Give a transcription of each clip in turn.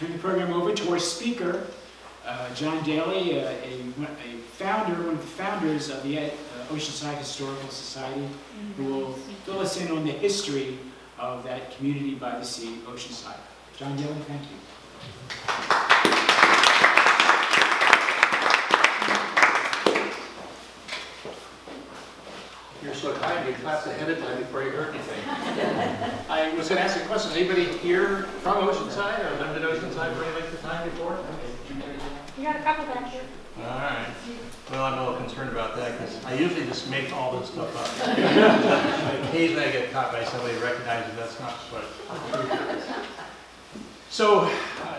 turn the program over to our speaker, John Daley, one of the founders of the Oceanside Historical Society, who will fill us in on the history of that community by the sea, Oceanside. John Daley, thank you. You're so kind, you clapped ahead of time before you heard anything. I was going to ask a question. Anybody here from Oceanside or lived in Oceanside for any length of time before? You got a couple back here. All right. Well, I'm a little concerned about that because I usually just make all this stuff up. Occasionally I get caught by somebody recognizing that's not what. So,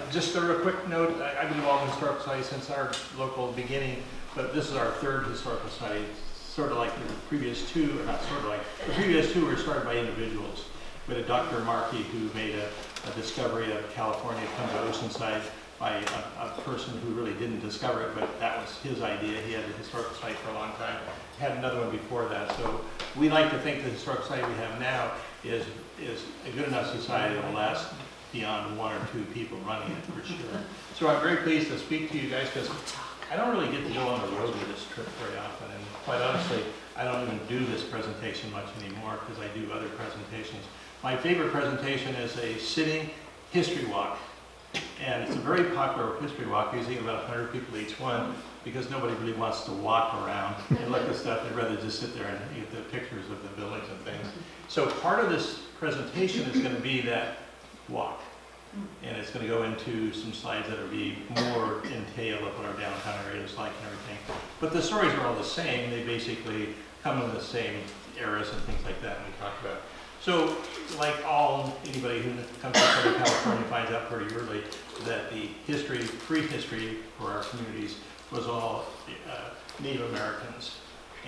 just a real quick note, I've been involved in historical society since our local beginning, but this is our third historical society. Sort of like the previous two, or not sort of like, the previous two were started by individuals. We had a Dr. Markey who made a discovery of California come to Oceanside by a person who really didn't discover it, but that was his idea. He had the historical site for a long time. Had another one before that. So we like to think the historical site we have now is a good enough society that will last beyond one or two people running it for sure. So I'm very pleased to speak to you guys because I don't really get to go on the road with this trip very often, and quite honestly, I don't even do this presentation much anymore because I do other presentations. My favorite presentation is a sitting history walk, and it's a very popular history walk, usually about 100 people each one, because nobody really wants to walk around and look at stuff. They'd rather just sit there and get the pictures of the buildings and things. So part of this presentation is going to be that walk. And it's going to go into some slides that will be more entail of what our downtown area is like and everything. But the stories are all the same. They basically come in the same eras and things like that we talked about. So, like anybody who comes to Southern California finds out pretty early that the history, prehistory for our communities was all Native Americans.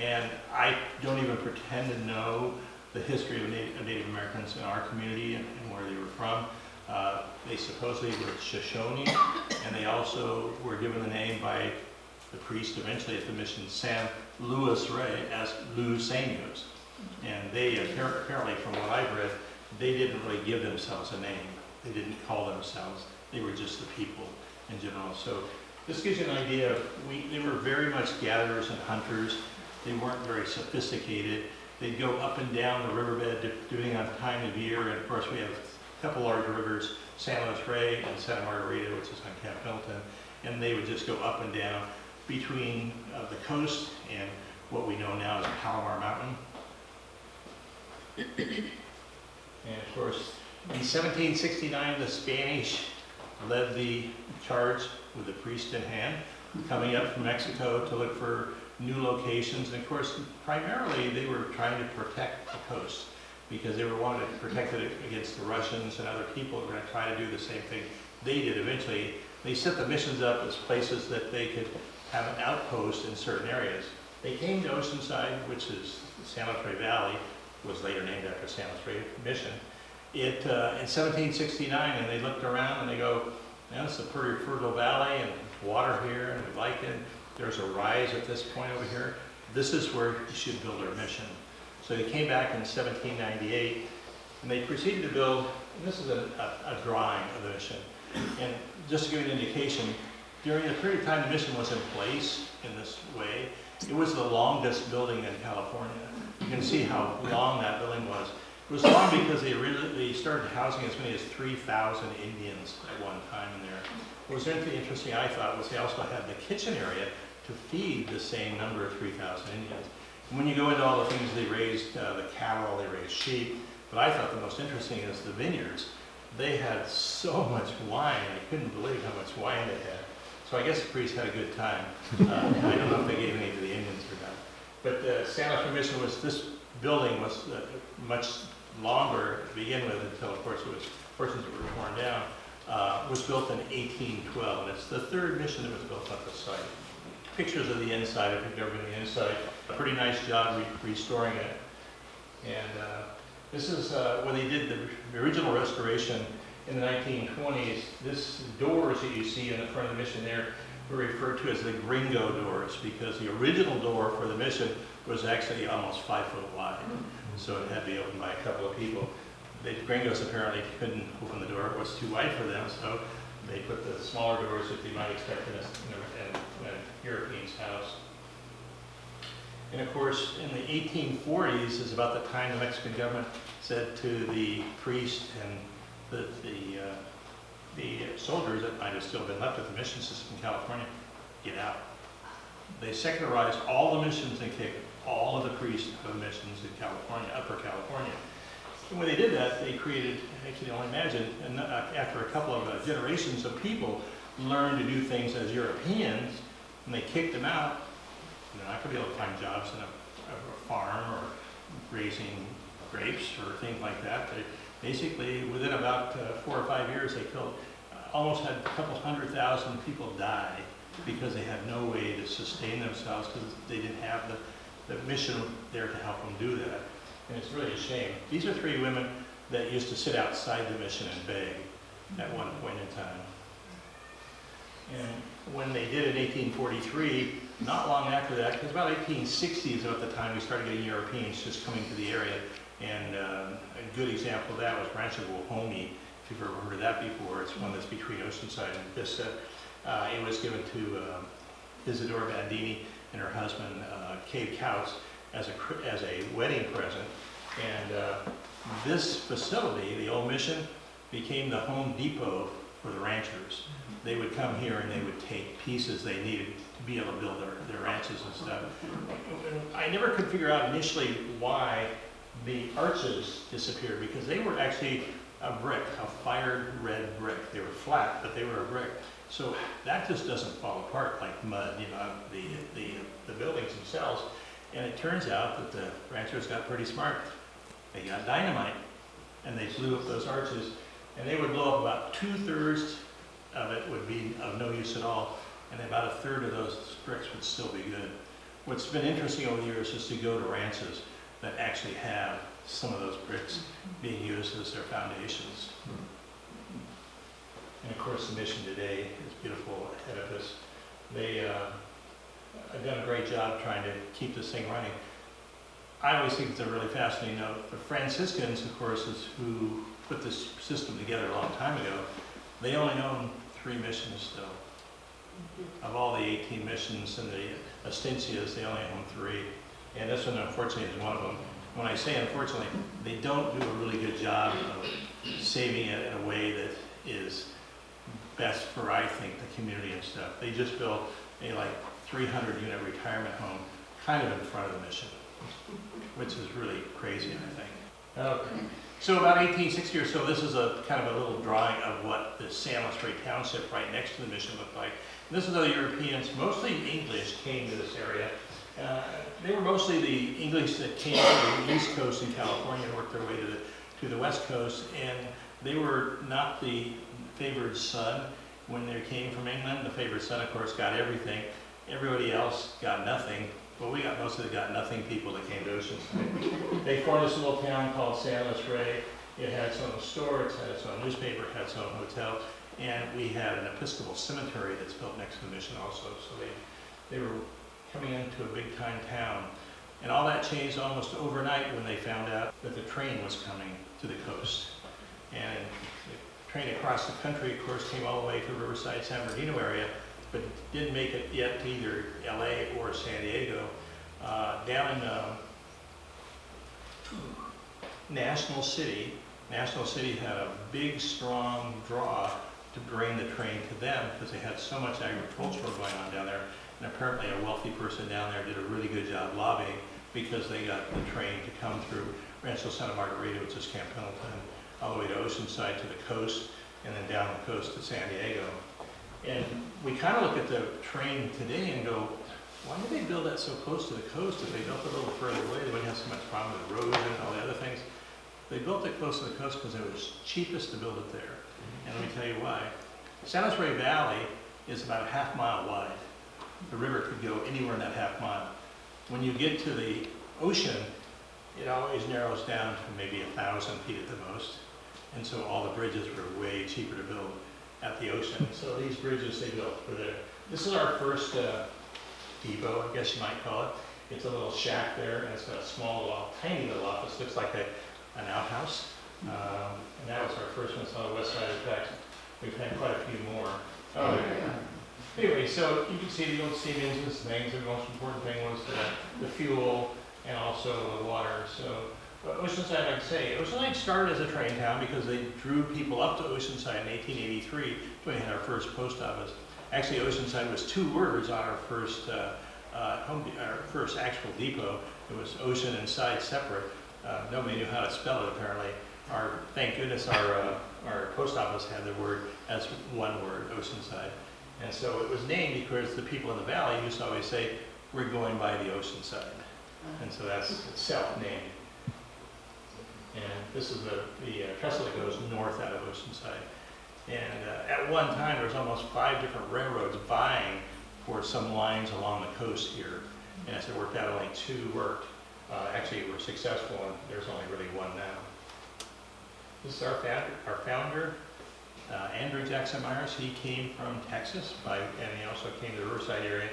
And I don't even pretend to know the history of Native Americans in our community and where they were from. They supposedly were Shoshone, and they also were given the name by the priest eventually at the mission, San Luis Rey, as Luiseños. And they apparently, from what I've read, they didn't really give themselves a name. They didn't call themselves. They were just the people in general. So this gives you an idea of, they were very much gatherers and hunters. They weren't very sophisticated. They'd go up and down the riverbed depending on time of year, and of course we have a couple large rivers, San Luis Rey and Santa Margarita, which is on Camp Pendleton, and they would just go up and down between the coast and what we know now as Palomar Mountain. And of course, in 1769, the Spanish led the charge with the priest in hand, coming up from Mexico to look for new locations. And of course, primarily they were trying to protect the coast, because they were wanting to protect it against the Russians and other people who were going to try to do the same thing they did eventually. They set the missions up as places that they could have an outpost in certain areas. They came to Oceanside, which is the San Luis Rey Valley, was later named after San Luis Rey Mission, in 1769, and they looked around and they go, man, it's a pretty fertile valley and water here and we like it. There's a rise at this point over here. This is where you should build our mission. So they came back in 1798, and they proceeded to build, and this is a drawing of the mission. And just to give you an indication, during the period of time the mission was in place in this way, it was the longest building in California. You can see how long that building was. It was long because they started housing as many as 3,000 Indians at one time in there. What was interesting, I thought, was they also had the kitchen area to feed the same number of 3,000 Indians. When you go into all the things, they raised the cattle, they raised sheep, but I thought the most interesting is the vineyards. They had so much wine, I couldn't believe how much wine they had. So I guess the priests had a good time. I don't know if they gave any to the Indians or not. But the San Luis Mission this building was much longer to begin with until, of course, it was portions that were torn down. Was built in 1812, and it's the third mission that was built at the site. Pictures of the inside, if you've never been to the inside, a pretty nice job restoring it. And this is when they did the original restoration in the 1920s. This doors that you see in the front of the mission there were referred to as the gringo doors, because the original door for the mission was actually almost 5 foot wide. So it had to be opened by a couple of people. The gringos apparently couldn't open the door, it was too wide for them, so They put the smaller doors that you might expect in a European's house. And of course, in the 1840s is about the time the Mexican government said to the priest and the soldiers that might have still been left with the mission system in California, get out. They secularized all the missions and kicked all of the priests of missions in California, Upper California. And when they did that, they created, I can only imagine, and after a couple of generations of people learned to do things as Europeans, and they kicked them out, they're not going to be able to find jobs in a farm or raising grapes or things like that. But basically, within about 4 or 5 years, they killed, almost had a couple 100,000 people die because they had no way to sustain themselves because they didn't have the mission there to help them do that. And it's really a shame. These are 3 women that used to sit outside the mission and beg at one point in time. And when they did in 1843, not long after that, because about 1860 is about the time we started getting Europeans just coming to the area. And a good example of that was Rancho Guajomí, if you've ever heard of that before. It's one that's between Oceanside and Vista. It was given to Isadora Bandini and her husband, Cave Couts, as a wedding present. And this facility, the old mission, became the Home Depot for the ranchers. They would come here and they would take pieces they needed to be able to build their ranches and stuff. I never could figure out initially why the arches disappeared, because they were actually a brick, a fired red brick. They were flat, but they were a brick. So that just doesn't fall apart like mud, you know, the buildings themselves. And it turns out that the ranchers got pretty smart. They got dynamite and they blew up those arches, and they would blow up about 2/3 of it would be of no use at all, and about 1/3 of those bricks would still be good. What's been interesting over the years is to go to ranches that actually have some of those bricks being used as their foundations. And of course the mission today is beautiful edifice. They have done a great job trying to keep this thing running. I always think it's a really fascinating note. The Franciscans, of course, is who put this system together a long time ago. They only own 3 missions still. Of all the 18 missions and the estancias, they only own 3. And this one, unfortunately, is one of them. When I say unfortunately, they don't do a really good job of saving it in a way that is best for, I think, the community and stuff. They just built a 300-unit retirement home kind of in front of the mission, which is really crazy, I think. Okay. So about 1860 or so, this is a kind of a little drawing of what the San Luis Rey Township right next to the mission looked like. And this is how the Europeans, mostly English, came to this area. They were mostly the English that came to the East Coast in California and worked their way to the West Coast, and they were not the favored son when they came from England. The favored son, of course, got everything. Everybody else got nothing. But we got most of the got-nothing people that came to Oceanside. They formed this little town called San Luis Rey. It had its own store, it had its own newspaper, it had its own hotel, and we had an Episcopal cemetery that's built next to the mission also. So they were coming into a big-time town. And all that changed almost overnight when they found out that the train was coming to the coast. And the train across the country, of course, came all the way to Riverside, San Bernardino area, but didn't make it yet to either LA or San Diego. Down in National City had a big, strong draw to bring the train to them because they had so much agricultural going on down there. And apparently a wealthy person down there did a really good job lobbying because they got the train to come through Rancho Santa Margarita, which is Camp Pendleton, all the way to Oceanside to the coast, and then down the coast to San Diego. And we kind of look at the train today and go, why did they build that so close to the coast? If they built it a little further away, they wouldn't have so much problem with erosion and all the other things. They built it close to the coast because it was cheapest to build it there. And let me tell you why. San Luis Rey Valley is about a half-mile wide. The river could go anywhere in that half mile. When you get to the ocean, it always narrows down to maybe 1,000 feet at the most. And so all the bridges were way cheaper to build at the ocean. So these bridges they built were there. This is our first depot, I guess you might call it. It's a little shack there, and it's got a small, little, tiny little office. Looks like an outhouse. And that was our first one. It's on the west side of the tracks. we've had quite a few more. Oh, yeah. Anyway, so you can see the old steam engines things. The most important thing was the fuel and also the water. So Oceanside, I'd say, Oceanside started as a train town because they drew people up to Oceanside in 1883 when we had our first post office. Actually, Oceanside was 2 words on our first our first actual depot. It was ocean and side separate. Nobody knew how to spell it apparently. Thank goodness our post office had the word as one word, Oceanside. And so it was named because the people in the valley used to always say, we're going by the ocean side. And so that's self-named. And this is the trestle that goes north out of Oceanside. And at one time, there was almost 5 different railroads vying for some lines along the coast here. And as it worked out, only 2 worked. Actually, were successful, and there's only really 1 now. This is our founder, Andrew Jackson Myers. He came from Texas, and he also came to the Riverside area.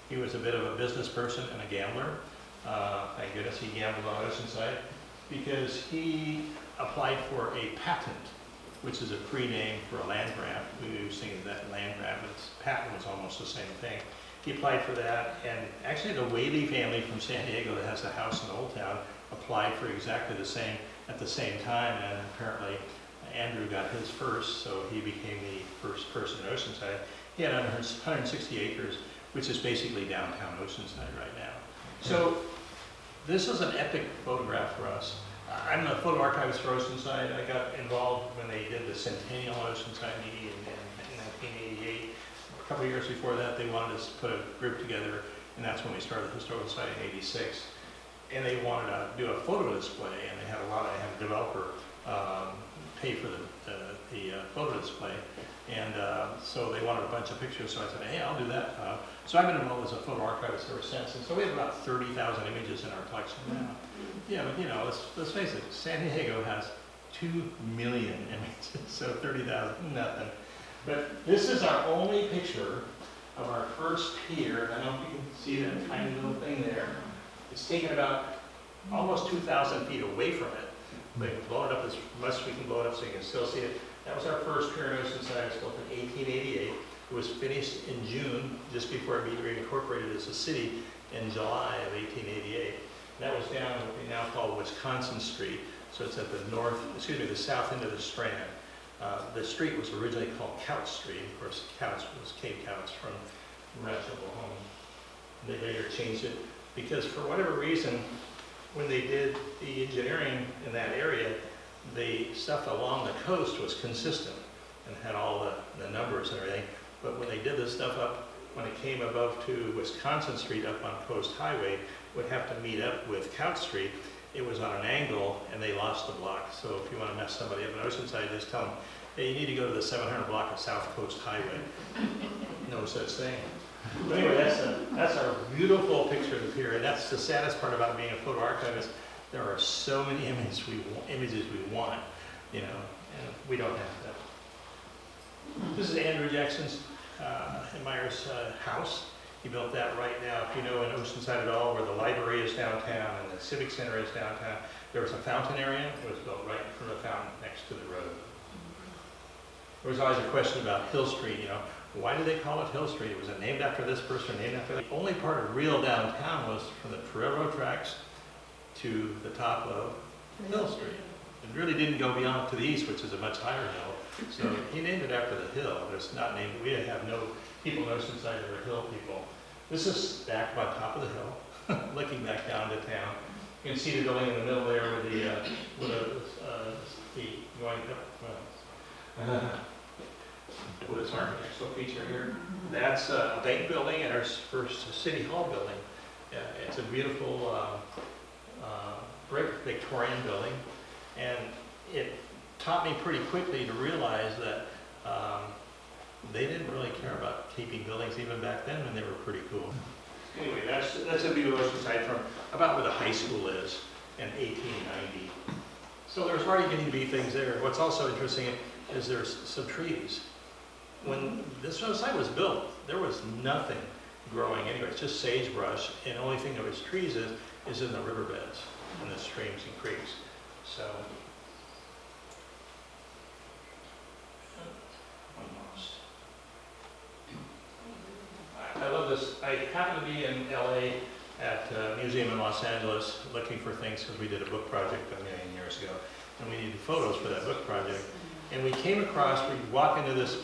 He was a bit of a business person and a gambler. Thank goodness he gambled on Oceanside because he applied for a patent, which is a pre-name for a land grant. We were thinking that land grant, but patent was almost the same thing. He applied for that, and actually the Whaley family from San Diego that has a house in Old Town applied for exactly the same at the same time, and apparently Andrew got his first, so he became the first person in Oceanside. He had 160 acres, which is basically downtown Oceanside right now. So this is an epic photograph for us. I'm the photo archivist for Oceanside. I got involved when they did the Centennial Oceanside meeting in 1988. A couple of years before that, they wanted us to put a group together, and that's when we started the Historical Society in '86. And they wanted to do a photo display, and they had a developer pay for the photo display. And so they wanted a bunch of pictures, so I said, hey, I'll do that. So I've been involved as a photo archivist ever since, and so we have about 30,000 images in our collection now. Yeah, but you know, let's face it, San Diego has 2 million images, so 30,000, nothing. But this is our only picture of our first pier. I don't know if you can see that tiny little thing there. It's taken about almost 2,000 feet away from it. We can blow it up as much as we can blow it up so you can still see it. That was our first pier in Oceanside. It was built in 1888. It was finished in June, just before it became incorporated as a city in July of 1888. That was down what we now call Wisconsin Street. So it's at the south end of the Strand. The street was originally called Couch Street. Of course, Couch was Cape Couch from Rancho Home. They later changed it because for whatever reason, when they did the engineering in that area, the stuff along the coast was consistent and had all the numbers and everything. But when they did this stuff up, when it came above to Wisconsin Street up on Coast Highway, would have to meet up with Couch Street. It was on an angle and they lost the block. So if you want to mess somebody up in Oceanside, just tell them, hey, you need to go to the 700 block of South Coast Highway. No such thing. But anyway, that's our beautiful picture of the pier, and that's the saddest part about being a photo archivist. There are so many images we want, you know, and we don't have that. This is Andrew Jackson's and Myers' house. He built that right now. If you know in Oceanside at all, where the library is downtown and the Civic Center is downtown, there was a fountain area. It was built right in front of the fountain next to the road. There was always a question about Hill Street, you know. Why did they call it Hill Street? Was it named after this person, named after that? The only part of real downtown was from the railroad tracks to the top of Hill Street. It really didn't go beyond to the east, which is a much higher hill. So he named it after the hill. It's not named, we have no people in Oceanside that are hill people. This is back on top of the hill, looking back down to town. You can see the building in the middle there with the going up. What is architectural feature here? That's a bank building and our first city hall building. It's a beautiful brick Victorian building, and it taught me pretty quickly to realize that they didn't really care about keeping buildings even back then when they were pretty cool. Anyway, that's a view of Oceanside from about where the high school is in 1890. So there's already getting to be things there. What's also interesting is there's some trees. When this site was built, there was nothing growing anywhere. It's just sagebrush, and the only thing there was trees is in the riverbeds and the streams and creeks. So happened to be in LA at a museum in Los Angeles looking for things because we did a book project a million years ago, and we needed photos for that book project. And we came across, we walk into this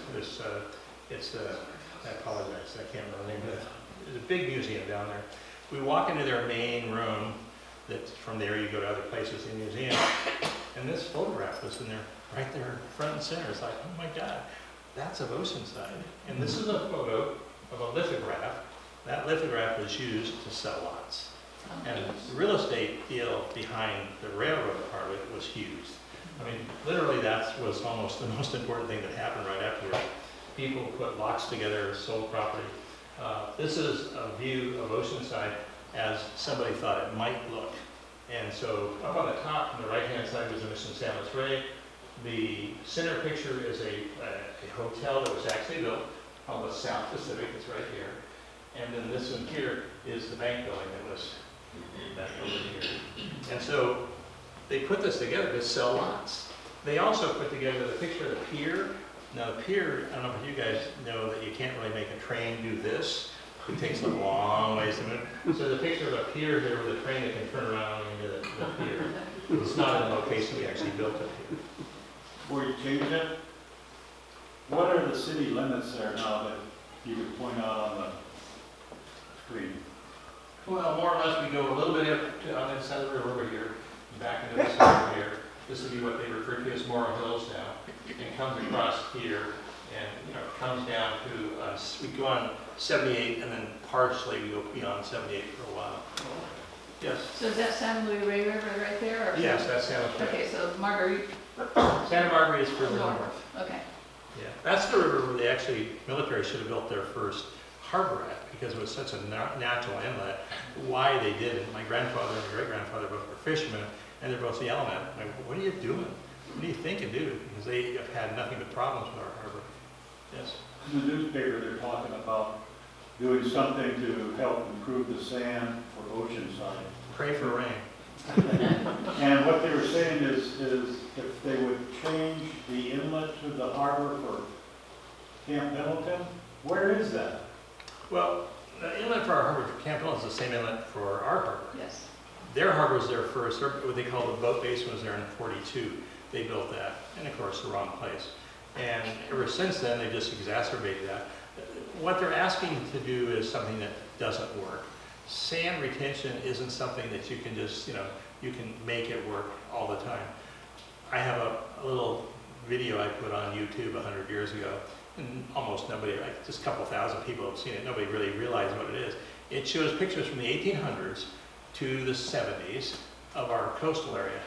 I apologize, I can't remember the name of it. It's a big museum down there. We walk into their main room, that from there you go to other places in the museum, and this photograph was in there, right there, front and center. It's like, oh my God, that's of Oceanside. And this is a photo of a lithograph. That lithograph was used to sell lots. And the real estate deal behind the railroad part of it was huge. I mean, literally that was almost the most important thing that happened right afterwards. People put lots together, sold property. This is a view of Oceanside as somebody thought it might look. And so up on the top, on the right-hand side, was the Mission San Luis Rey. The center picture is a hotel that was actually built on the South Pacific. It's right here. And then this one here is the bank building that was that over here. And so they put this together to sell lots. They also put together the picture of the pier. Now the pier, I don't know if you guys know that you can't really make a train do this. It takes a long ways to move. So the picture of a pier here with a train that can turn around into the pier. It's not in the location we actually built it here. Before you change it, what are the city limits there now that you could point out on the screen? Well, more or less we go a little bit up to, on the side of the river over here, back into this over here. This would be what they refer to as Morro Hills now. It comes across here and comes down to us. We go on 78 and then partially we go beyond 78 for a while. Yes? So is that San Luis Rey River right there? Or Yes, that's San Luis Rey. Okay, so Marguerite. Santa Margarita is further north. Okay. Yeah, that's the river where they actually, military should have built their first harbor at because it was such a natural inlet. Why they did it. My grandfather and my great-grandfather both were fishermen and they're both the element. Like, what are you doing? What are you thinking, dude? Because they have had nothing but problems with our harbor. Yes? In the newspaper, they're talking about doing something to help improve the sand for Oceanside. Pray for rain. And what they were saying is if they would change the inlet to the harbor for Camp Pendleton, where is that? Well, the inlet for our harbor for Camp Pendleton is the same inlet for our harbor. Yes. Their harbor was there first. What they call the boat base was there in '42. They built that, and of course, the wrong place. And ever since then, they just exacerbated that. What they're asking to do is something that doesn't work. Sand retention isn't something that you can just, you can make it work all the time. I have a little video I put on YouTube 100 years ago, and almost nobody, like just a couple thousand people have seen it. Nobody really realized what it is. It shows pictures from the 1800s to the 70s of our coastal area.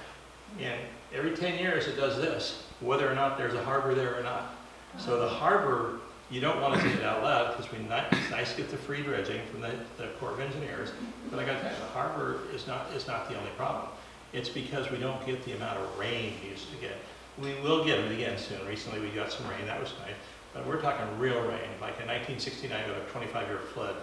And every 10 years it does this, whether or not there's a harbor there or not. So the harbor, you don't want to say it out loud because it's nice to get the free dredging from the Corps of Engineers. But I got to tell you, the harbor is not the only problem. It's because we don't get the amount of rain we used to get. We will get it again soon. Recently we got some rain, that was nice. But we're talking real rain. Like in 1969, we had a 25-year flood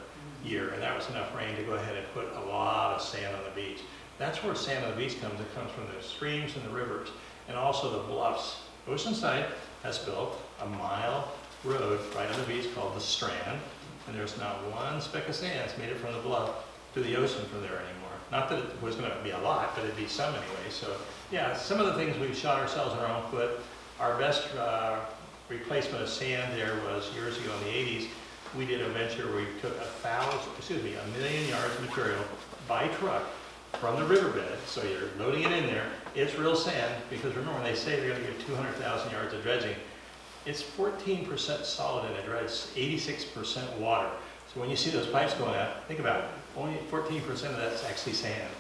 year, and that was enough rain to go ahead and put a lot of sand on the beach. That's where sand on the beach comes. It comes from the streams and the rivers, and also the bluffs. Oceanside has built a mile road right on the beach called the Strand, and there's not one speck of sand that's made it from the bluff to the ocean from there anymore. Not that it was going to be a lot, but it'd be some anyway. So yeah, some of the things we've shot ourselves in our own foot. Our best replacement of sand there was years ago in the 80s. We did a venture where we took 1 million yards of material by truck from the riverbed. So you're loading it in there. It's real sand because remember when they say they're going to get 200,000 yards of dredging, it's 14% solid in a dredge, 86% water. So when you see those pipes going out, think about it. Only 14% of that's actually sand.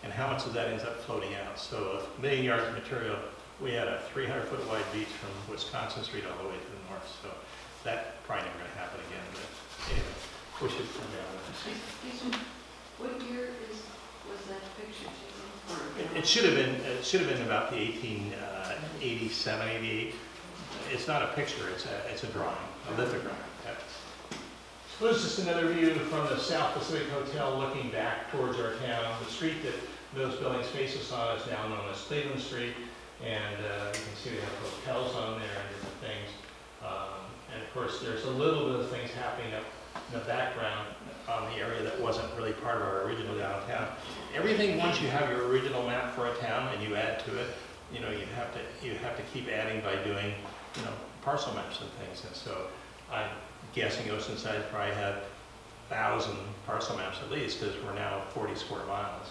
And how much of that ends up floating out? So 1 million yards of material, we had a 300-foot wide beach from Wisconsin Street all the way to the north. So that probably never going to happen again. But anyway, we should come down with this. What year was that picture taken? It should have been about the 1887, 88. It's not a picture, it's a drawing, a lithograph. So this is just another view from the South Pacific Hotel looking back towards our town. The street that those buildings face us on is now known as Cleveland Street, and you can see we have hotels on there and different things. And of course, there's a little bit of things happening up in the background on the area that wasn't really part of our original downtown. Everything, once you have your original map for a town and you add to it, you know, you have to keep adding by doing, you know, parcel maps and things. And so I'm guessing Oceanside probably had 1,000 parcel maps at least, because we're now 40 square miles.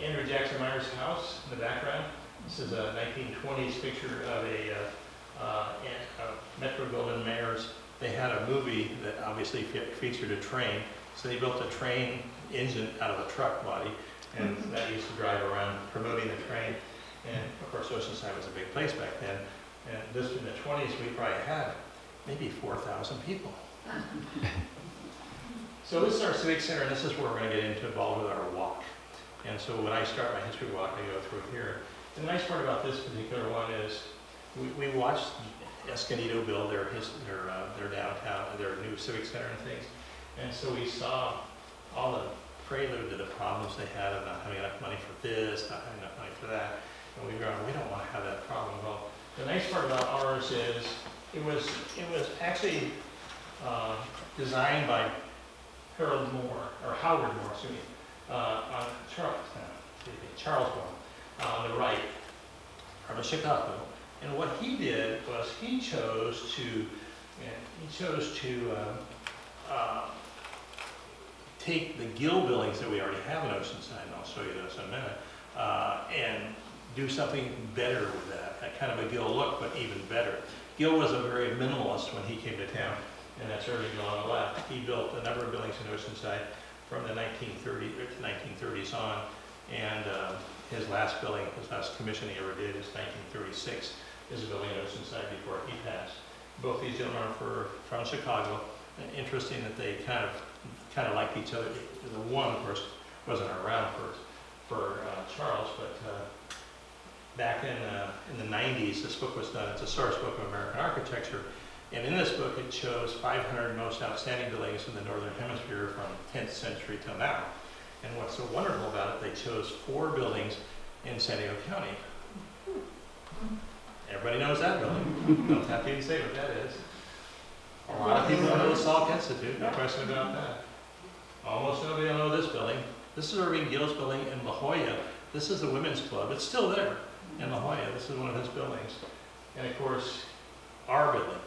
Andrew Jackson Meyer's house in the background. This is a 1920s picture of a Metro Goldwyn Mayer's. They had a movie that obviously featured a train, so they built a train engine out of a truck body, and that used to drive around promoting the train. And of course, Oceanside was a big place back then. And this in the 20s, we probably had maybe 4,000 people. So this is our Civic Center, and this is where we're going to get involved with our walk. And so when I start my history walk, I go through here. The nice part about this particular one is we watched Escondido build their downtown, their new Civic Center and things. And so we saw all the prelude to the problems they had of not having enough money for this, not having enough money for that. And we don't want to have that problem. Well, the nice part about ours is it was actually designed by Howard Moore, excuse me, on Charlestown, on the right, from Chicago. And what he did was he chose to take the Gill buildings that we already have in Oceanside, and I'll show you those in a minute, and do something better with that kind of a Gill look, but even better. Gill was a very minimalist when he came to town, and that's Irving Gill on the left. He built a number of buildings in Oceanside from the 1930s on, and his last commission he ever did is 1936, is a building in Oceanside before he passed. Both these gentlemen are from Chicago, and interesting that they kind of liked each other. The one, of course, wasn't around for Charles, but back in the 90s, this book was done. It's a source book of American architecture. And in this book, it shows 500 most outstanding buildings in the Northern Hemisphere from 10th century till now. And what's so wonderful about it, they chose 4 buildings in San Diego County. Everybody knows that building. Don't have to even say what that is. A lot of people know the Salk Institute, no question about that. Almost nobody will know this building. This is Irving Gill's building in La Jolla. This is the Women's Club. It's still there in La Jolla. This is one of his buildings. And of course, our building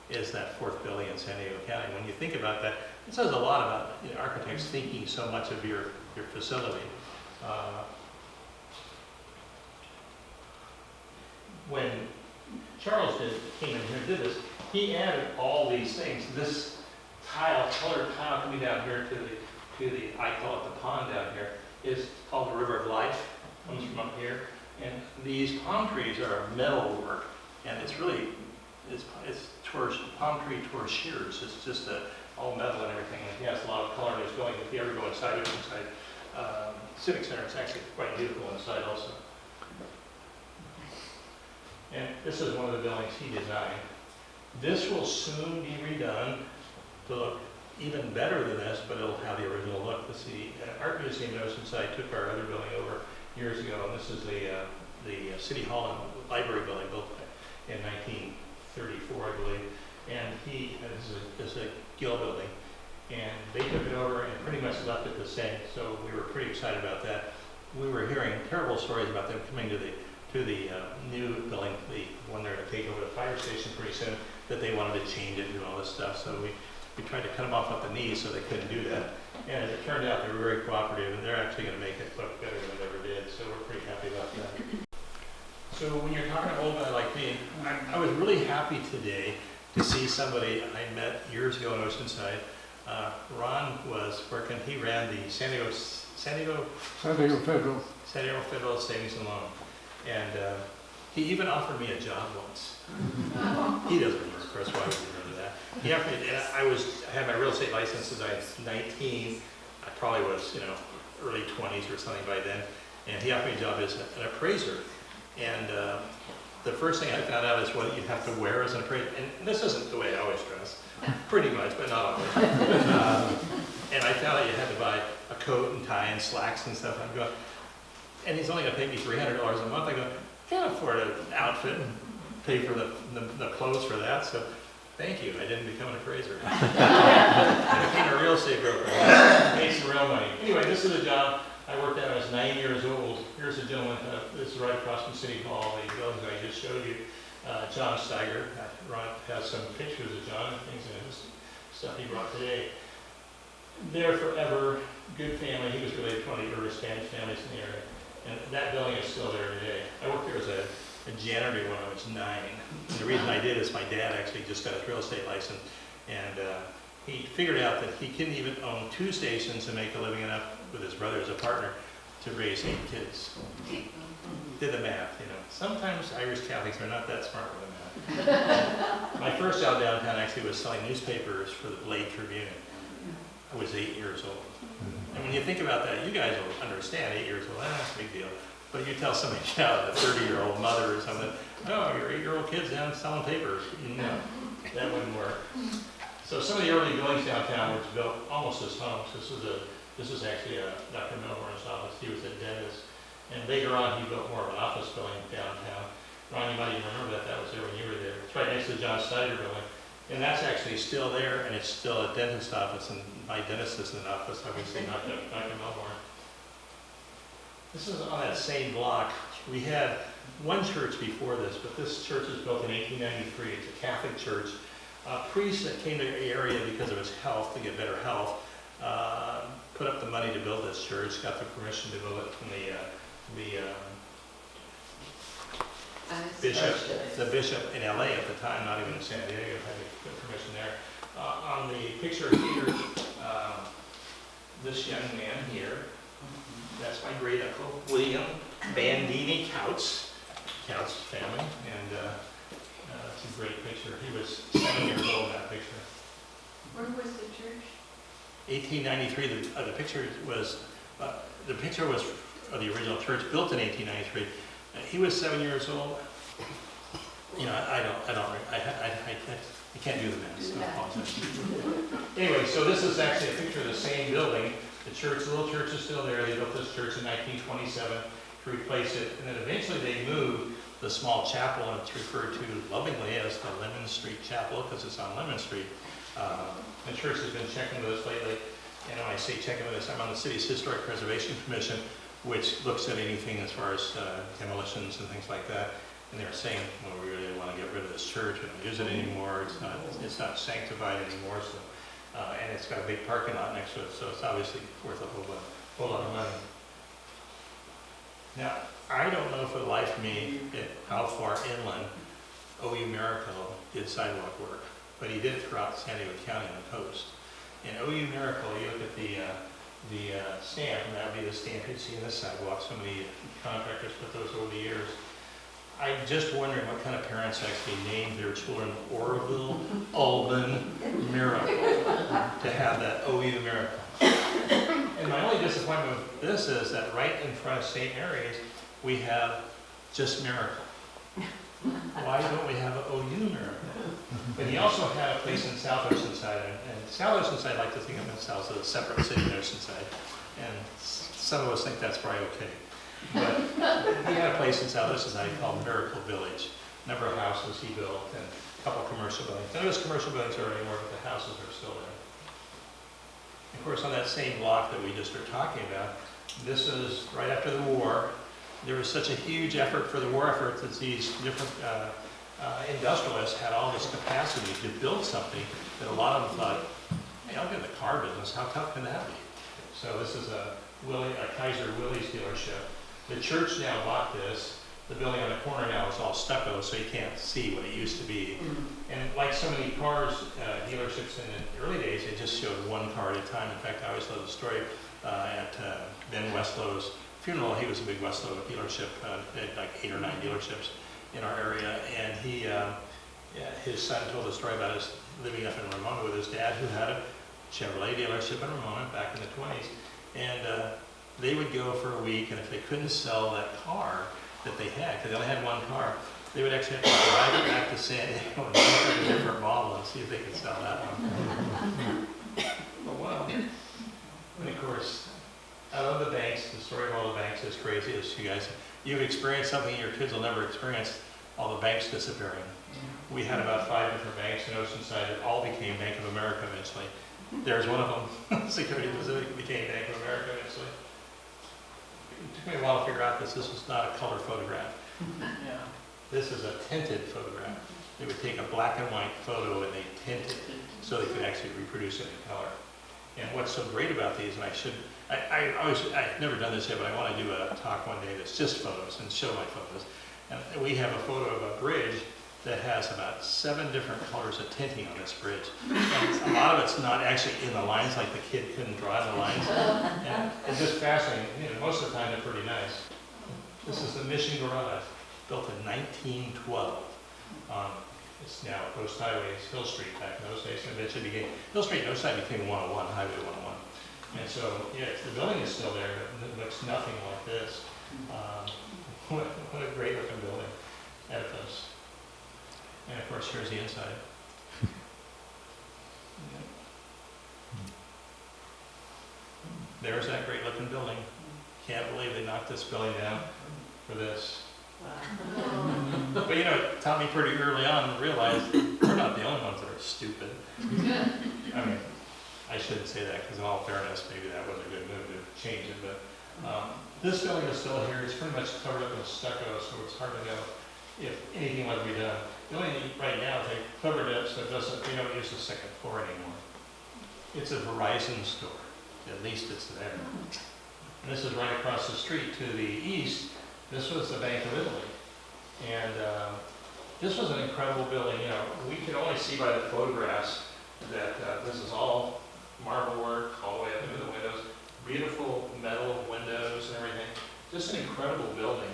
is that 4th building in San Diego County. When you think about that, it says a lot about, you know, architects thinking so much of your facility. When Charles came in here and did this, he added all these things. This colored tile coming down here to the I call it the pond down here, is called the River of Life. Comes from up here, and these palm trees are metal work, and it's really it's palm tree torches. It's just all metal and everything. And he has a lot of color. And it's going. If you ever go inside Civic Center, it's actually quite beautiful inside also. And this is one of the buildings he designed. This will soon be redone to look even better than this, but it'll have the original look. The Art Museum in Oceanside took our other building over years ago, and this is the City Hall and Library building built in 1934, I believe. And this is a Gill building, and they took it over and pretty much left it the same. So we were pretty excited about that. We were hearing terrible stories about them coming to the new building, the one they're going to take over the fire station pretty soon, that they wanted to change it and do all this stuff. So we tried to cut them off at the knees so they couldn't do that. And as it turned out, they were very cooperative, and they're actually going to make it look better than it ever did. So we're pretty happy about that. So when you're talking to an old guy like me, I was really happy today to see somebody I met years ago in Oceanside. Ron was working, he ran the San Diego Federal Savings and Loan. And he even offered me a job once. He doesn't remember, of course, why would he remember that? He offered me, and I had my real estate license since I was 19. I probably was, early 20s or something by then. And he offered me a job as an appraiser. And the first thing I found out is what you have to wear as an appraiser. And this isn't the way I always dress, pretty much, but not always. And I found out you had to buy a coat and tie and slacks and stuff. I'm going, and he's only going to pay me $300 a month. I go, can't afford an outfit and pay for the clothes for that. So Thank you, I didn't become an appraiser. I became a real estate broker. Made some real money. Anyway, this is a job I worked at when I was 9 years old. Here's a gentleman, this is right across from City Hall, the building I just showed you, John Steiger. Ron has some pictures of John and things in his stuff he brought today. There forever, good family. He was related to one of the early Spanish families in the area. And that building is still there today. I worked there as a janitor when I was 9. And the reason I did is my dad actually just got his real estate license, and he figured out that he couldn't even own 2 stations and make a living enough with his brother as a partner to raise 8 kids. Did the math, you know. Sometimes Irish Catholics are not that smart with the math. My first job downtown actually was selling newspapers for the Blade Tribune. I was 8 years old. And when you think about that, you guys will understand 8 years old, that's a big deal. But you tell somebody, a 30-year-old mother or something, oh, your 8-year-old kid's down selling papers. No, that wouldn't work. So some of the early buildings downtown were built almost as homes. This is actually Dr. Milhorn's office. He was a dentist. And later on, he built more of an office building downtown. Ron, you might even remember that. That was there when you were there. It's right next to the Oceanside building. And that's actually still there, and it's still a dentist office, and my dentist is in the office, obviously not Dr. Milhorn. This is on that same block. We had one church before this, but this church was built in 1893. It's a Catholic church. A priest that came to the area because of his health, to get better health, put up the money to build this church, got the permission to build it from the bishop in LA at the time, not even in San Diego, had the permission there. On the picture here, this young man here, that's my great uncle, William Bandini Couts family, and it's a great picture. He was 7 years old in that picture. Where was the church? 1893. The picture was of the original church built in 1893. He was 7 years old. You know, I can't do the math, so I apologize. Anyway, so this is actually a picture of the same building. The little church is still there. They built this church in 1927 to replace it, and then eventually they moved the small chapel, and it's referred to lovingly as the Lemon Street Chapel because it's on Lemon Street. The church has been checking with us lately, and when I say checking with us, I'm on the city's Historic Preservation Commission, which looks at anything as far as demolitions and things like that. And they're saying, well, we really want to get rid of this church. We don't use it anymore. It's not sanctified anymore. So, and it's got a big parking lot next to it, so it's obviously worth a whole lot of money. Now, I don't know for the life of me how far inland OU Miracle did sidewalk work, but he did it throughout San Diego County on the coast. In OU Miracle, you look at the stamp, and that would be the stamp you'd see in this sidewalk. So many contractors put those over the years. I'm just wondering what kind of parents actually named their children Orville, Alban, Miracle, to have that OU Miracle. And my only disappointment with this is that right in front of St. Mary's, we have just Miracle. Why don't we have an OU Miracle? But he also had a place in South Oceanside, and South Oceanside like to think of themselves as a separate city in Oceanside, and some of us think that's probably okay. But he had a place in South Oceanside called Miracle Village. A number of houses he built, and a couple of commercial buildings. None of those commercial buildings are anymore, but the houses are still there. Of course, on that same block that we just were talking about, this is right after the war. There was such a huge effort for the war effort that these different industrialists had all this capacity to build something that a lot of them thought, hey, I'll get in the car business. How tough can that be? So this is a Kaiser Willys dealership. The church now bought this. The building on the corner now is all stucco, so you can't see what it used to be. And like so many cars, dealerships in the early days, they just showed one car at a time. In fact, I always love the story at Ben Westlow's funeral. He was a big Westlow dealership, they had like 8 or 9 dealerships in our area. And his son told the story about his living up in Ramona with his dad, who had a Chevrolet dealership in Ramona back in the 20s. And they would go for a week, and if they couldn't sell that car that they had, because they only had one car, they would actually have to drive it back to San Diego and look at a different model and see if they could sell that one. But wow. And of course, I love the banks. The story of all the banks is crazy. As you've experienced something your kids will never experience, all the banks disappearing. We had about 5 different banks in Oceanside that all became Bank of America eventually. There's one of them, Security Pacific became Bank of America eventually. It took me a while to figure out this was not a color photograph. Yeah. This is a tinted photograph. They would take a black and white photo and they tint it so they could actually reproduce it in color. And what's so great about these, and I've never done this yet, but I want to do a talk one day that's just photos and show my photos. And we have a photo of a bridge that has about 7 different colors of tinting on this bridge. And a lot of it's not actually in the lines, like the kid couldn't draw the lines. And it's just fascinating. You know, most of the time they're pretty nice. This is the Mission Garage, built in 1912. It's now Post Highways, Hill Street back in those days, and eventually became, Hill Street and Oceanside became 101, Highway 101. And so, yeah, the building is still there, but it looks nothing like this. What a great looking building, edifice. And of course, here's the inside. Yeah. There's that great looking building. Can't believe they knocked this building down for this. But you know, it taught me pretty early on to realize we're not the only ones that are stupid. I mean, I shouldn't say that because in all fairness, maybe that was a good move to change it, but this building is still here. It's pretty much covered up in stucco, so it's hard to know if anything was to be done. The only thing right now, they covered it so it doesn't, we don't use the second floor anymore. It's a Verizon store. At least it's there. And this is right across the street to the east. This was the Bank of Italy. And this was an incredible building. You know, we could only see by the photographs that this is all marble work all the way up into the windows. Beautiful metal windows and everything. Just an incredible building.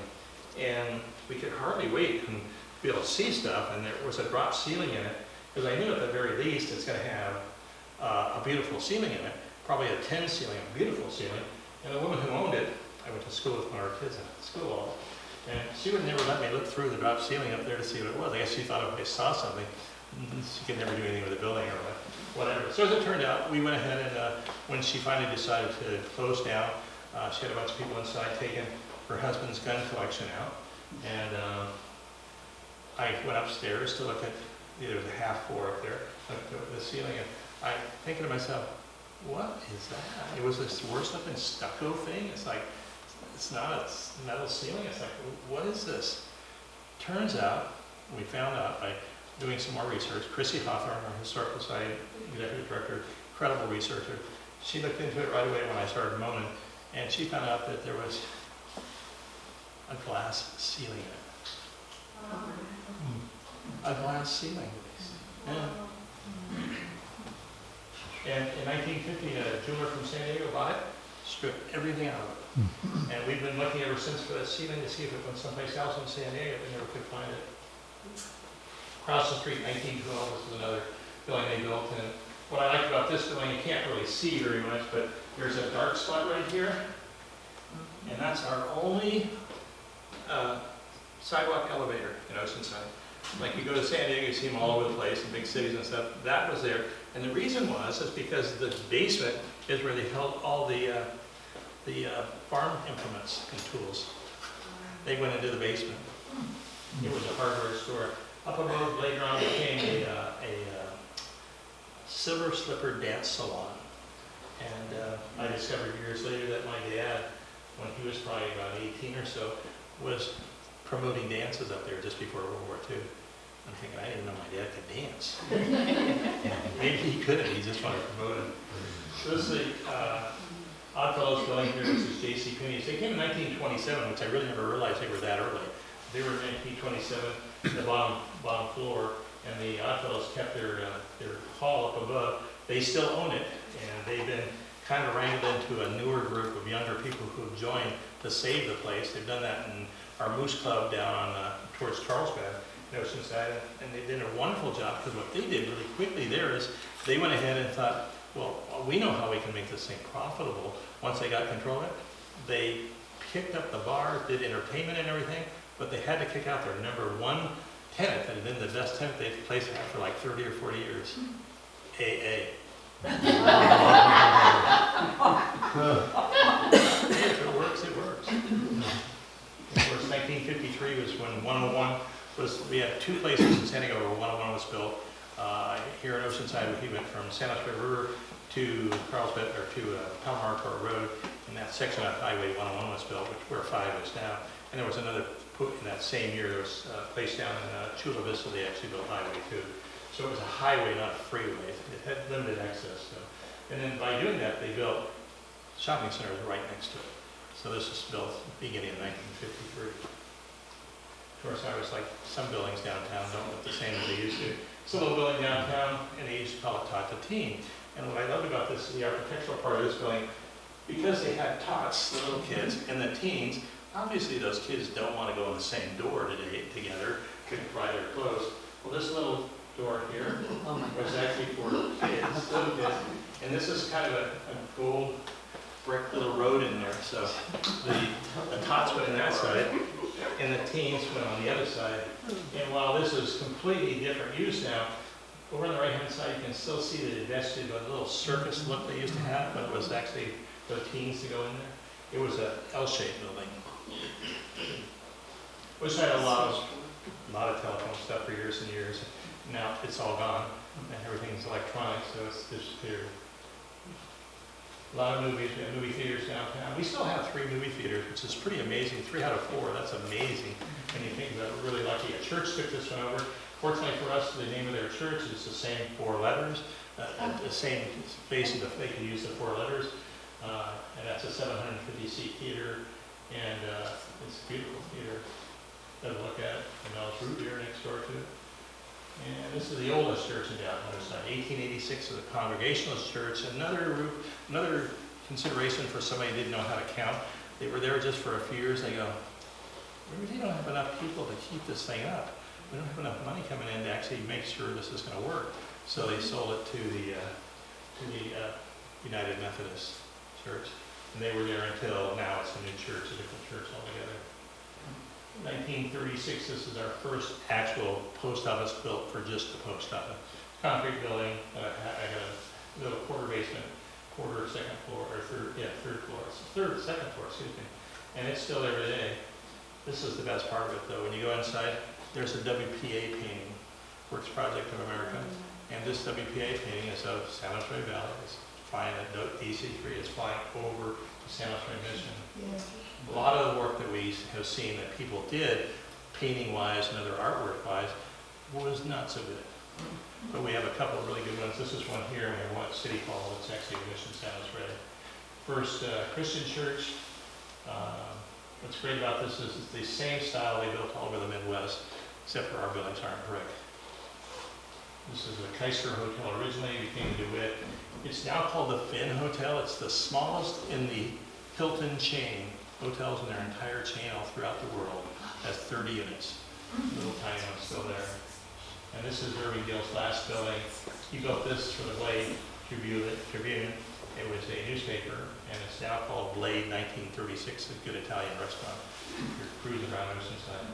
And we could hardly wait and be able to see stuff. And there was a drop ceiling in it. Because I knew at the very least it's going to have a beautiful ceiling in it. Probably a 10 ceiling, a beautiful ceiling. And the woman who owned it, I went to school with one of our kids in school, and she would never let me look through the drop ceiling up there to see what it was. I guess she thought if I saw something, she could never do anything with the building or whatever. So as it turned out, we went ahead and when she finally decided to close down, she had a bunch of people inside taking her husband's gun collection out. And I went upstairs to look at, there was a half floor up there, looked at the ceiling, and I'm thinking to myself, what is that? It was this worse looking stucco thing. It's like, it's not a metal ceiling. It's like, what is this? Turns out, we found out by doing some more research, Chrissy Hawthorne, our Historical Society Executive Director, incredible researcher, she looked into it right away when I started moaning, and she found out that there was a glass ceiling in it. A glass ceiling. Yeah. And in 1950, a jeweler from San Diego bought it, stripped everything out of it. And we've been looking ever since for that ceiling to see if it went someplace else in San Diego, but never could find it. Across the street, 1912, this is another building they built. And what I like about this building, you can't really see very much, but there's a dark spot right here. And that's our only sidewalk elevator in Oceanside. Like you go to San Diego, you see them all over the place in big cities and stuff. That was there. And the reason is because the basement is where they held all the farm implements and tools. They went into the basement. It was a hardware store. Up above the playground became a Silver Slipper dance salon. And I discovered years later that my dad, when he was probably about 18 or so, was promoting dances up there just before World War II. I'm thinking, I didn't know my dad could dance. Maybe he couldn't, he just wanted to promote it. So this is the Oddfellows building here. This is J.C. Penney's. They came in 1927, which I really never realized they were that early. They were in 1927, the bottom floor, and the Oddfellows kept their hall up above. They still own it, and they've been kind of wrangled into a newer group of younger people who have joined to save the place. They've done that in our Moose Club down on towards Carlsbad in Oceanside, and they did a wonderful job, because what they did really quickly there is they went ahead and thought, well, we know how we can make this thing profitable. Once they got control of it, they picked up the bar, did entertainment and everything, but they had to kick out their #1 tenant that had been the best tenant they'd placed had for like 30 or 40 years. AA. If it works, it works. Of course, 1953 was when 101 we had two places in San Diego where 101 was built. Here in Oceanside, we went from San Jose River to Carlsbad, or to Palomar Court Road, and that section of Highway 101 was built, where 5 is now. And there was another, in that same year, there was a place down in Chula Vista, they actually built Highway 2. So it was a highway, not a freeway. It had limited access. So. And then by doing that, they built shopping centers right next to it. So this was built beginning in 1953. Of course, I was like, some buildings downtown don't look the same as they used to. It's a little building downtown, and they used to call it Tot to Teen. And what I loved about this is the architectural part of this building, because they had tots, the little kids, and the teens. Obviously, those kids don't want to go in the same door together, couldn't pry their clothes. Well, this little door here was actually for kids, little kids. And this is kind of a gold brick little road in there. So the tots went on that side, and the teens went on the other side. And while this is completely different use now, over on the right-hand side, you can still see that it vested a little circus look they used to have, but it was actually for the teens to go in there. It was a L-shaped building. Which had a lot of telephone stuff for years and years. Now it's all gone, and everything's electronic, so it's disappeared. A lot of movies. We have movie theaters downtown. We still have 3 movie theaters, which is pretty amazing. 3 out of 4. That's amazing. And you think that we're really lucky. A church took this one over. Fortunately for us, the name of their church is the same 4 letters. The same, basically, they could use the 4 letters. And that's a 750-seat theater. And it's a beautiful theater to look at. And there's root beer next door too. And this is the oldest church in downtown. It's 1886 is a Congregationalist church. Another consideration for somebody who didn't know how to count. They were there just for a few years. They go, we really don't have enough people to keep this thing up. We don't have enough money coming in to actually make sure this is going to work. So they sold it to the United Methodist Church. And they were there until now. It's a new church, a different church altogether. 1936, this is our first actual post office built for just the post office. Concrete building. I got a little quarter basement, second floor, or third floor. Second floor, excuse me. And it's still there today. This is the best part of it, though. When you go inside, there's a WPA painting, Works Project of America. And this WPA painting is of San Jose Valley. It's flying at DC-3. It's flying over to San Jose Mission. Yes. A lot of the work that we have seen that people did, painting-wise and other artwork-wise, was not so good. But we have a couple of really good ones. This is one here, and we have one at City Hall. It's actually Mission San Jose. First Christian church. What's great about this is it's the same style they built all over the Midwest, except for our buildings aren't brick. This is the Kaiser Hotel originally, became the DeWitt. It's now called the Finn Hotel. It's the smallest in the Hilton chain. Hotels in their entire chain all throughout the world has 30 units. Little tiny one still there. And this is Irving Gill's last building. He built this for the Blade Tribune. It was a newspaper, and it's now called Blade 1936, a good Italian restaurant. You're cruising around Oceanside.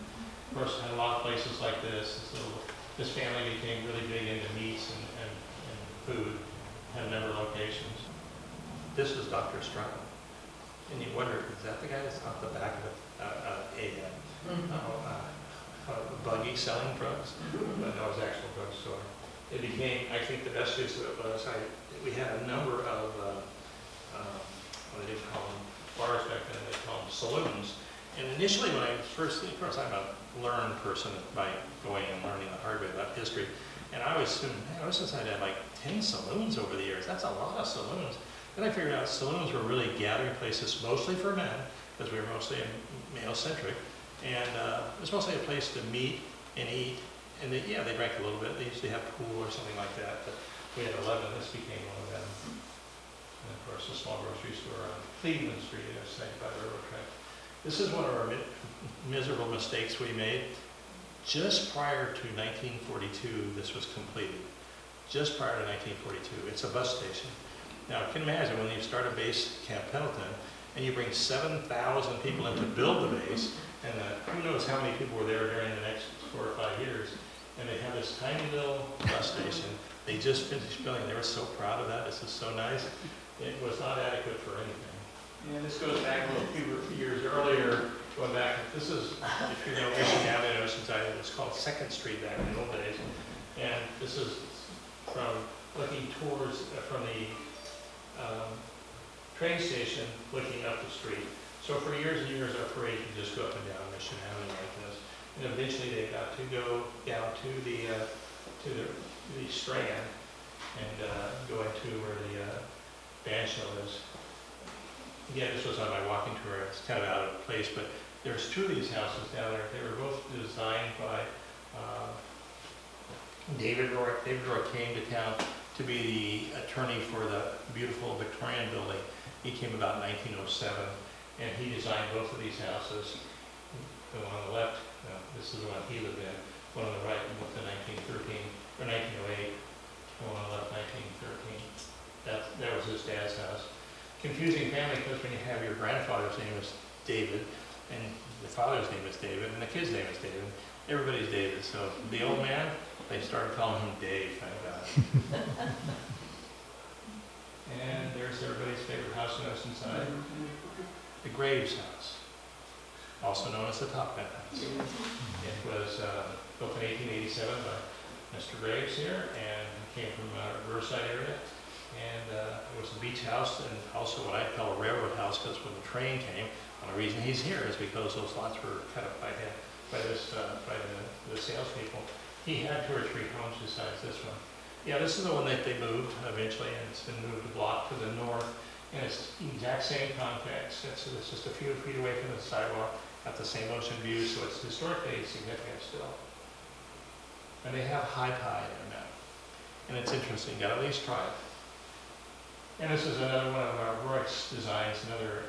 Of course, had a lot of places like this. This family became really big into meats and food. Had a number of locations. This is Dr. Stroud. And you wonder, is that the guy that's off the back of a buggy selling drugs? But no, it was actual drugstore. It became, I think the best use of it was, we had a number of, what they didn't call them, bars back then, they called them saloons. And initially when I first, of course I'm a learned person by going and learning the hard way about history. And I always assumed, man, Oceanside had like 10 saloons over the years. That's a lot of saloons. Then I figured out saloons were really gathering places mostly for men, because we were mostly male-centric. And it was mostly a place to meet and eat. And they drank a little bit. They usually have pool or something like that. But we had 11. This became one of them. And of course, a small grocery store on Cleveland Street, by the railroad track. This is one of our miserable mistakes we made. Just prior to 1942, this was completed. Just prior to 1942. It's a bus station. Now, you can imagine when you start a base at Camp Pendleton, and you bring 7,000 people in to build the base, and who knows how many people were there during the next 4 or 5 years, and they have this tiny little bus station. They just finished building. They were so proud of that. This is so nice. It was not adequate for anything. And this goes back a few years earlier. going back, this is, if you know Ocean Avenue in Oceanside, it was called 2nd Street back in the old days. And this is from looking towards, from the train station, looking up the street. So for years and years, our parade could just go up and down Mission Avenue like this. And eventually they got to go down to the Strand and go into where the band shell is. Again, this was on my walking tour. It's kind of out of place, but there's 2 of these houses down there. They were both designed by David Roy. David Roy came to town to be the attorney for the beautiful Victorian building. He came about 1907, and he designed both of these houses. The one on the left, this is the one he lived in. One on the right, we moved to 1913 or 1908. The one on the left, 1913. That was his dad's house. Confusing family because when you have your grandfather's name is David, and the father's name is David, and the kid's name is David, everybody's David. So the old man, they started calling him Dave, thank God. And there's everybody's favorite house in Oceanside, the Graves house, also known as the Top Gun house. It was built in 1887 by Mr. Graves here, and came from Riverside area. And it was a beach house and also what I'd call a railroad house, because when the train came, one of the reason he's here is because those lots were cut up by him, by the salespeople. He had 2 or 3 homes besides this one. Yeah, this is the one that they moved eventually, and it's been moved a block to the north. And it's the exact same context. It's just a few feet away from the sidewalk, got the same ocean view, so it's historically significant still. And they have high tide in that. And it's interesting, you gotta at least try it. And this is another one of our Royce designs, another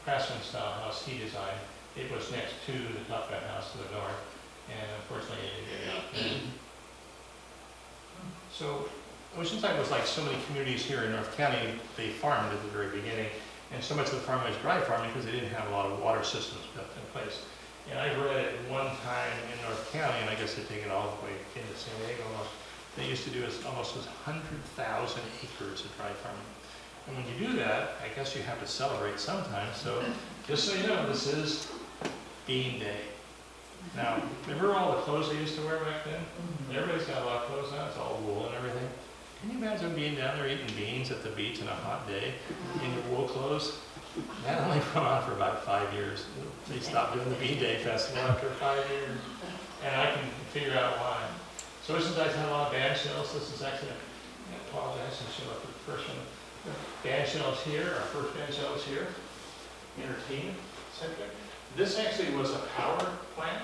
craftsman style house he designed. It was next to the Top Gun house to the north, and unfortunately it didn't get out. So Oceanside was like so many communities here in North County. They farmed at the very beginning, and so much of the farming was dry farming because they didn't have a lot of water systems built in place. And I read it one time in North County, and I guess they take it all the way into San Diego almost. They used to do almost 100,000 acres of dry farming. And when you do that, I guess you have to celebrate sometimes. So just so you know, this is Bean Day. Now, remember all the clothes they used to wear back then? Everybody's got a lot of clothes on, it's all wool and everything. Can you imagine being down there eating beans at the beach on a hot day in your wool clothes? That only went on for about 5 years. They stopped doing the Bean Day Festival after 5 years. And I can figure out why. So Oceanside's had a lot of band shells. This is actually, I apologize, I'll show up for the first one. Band shells here, our first band shell is here. Entertainment center. This actually was a power plant.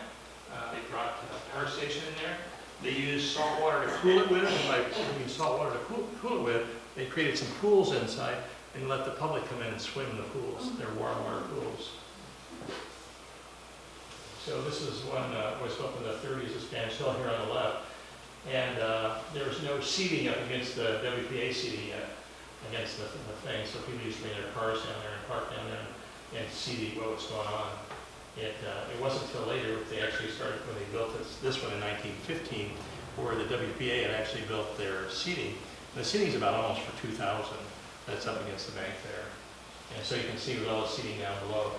They brought a power station in there. They used salt water to cool it with, and by putting salt water to cool it with, they created some pools inside and let the public come in and swim in the pools. They're warm water pools. So this is one was built in the 30s, this band shell here on the left. And there was no seating up against the WPA seating yet, against the thing. So people used to bring their cars down there and park down there and see what was going on. It wasn't until later they actually started, when they built this one in 1915, where the WPA had actually built their seating. And the seating is about almost for 2,000 that's up against the bank there. And so you can see with all the seating down below,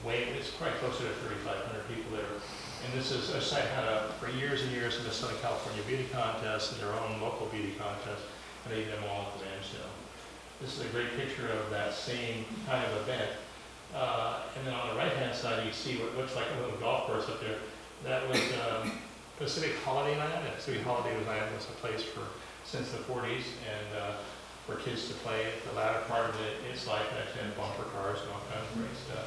it's quite closer to 3,500 people there. And this is a site had for years and years in the Southern California beauty contest and their own local beauty contest, and they did them all at the band show. This is a great picture of that same kind of event. And then on the right-hand side, you see what looks like a little golf course up there. That was Pacific Holiday Land. And Pacific Holiday Land was a place since the 40s and for kids to play. The latter part of it's like actually had bumper cars and all kinds of great stuff.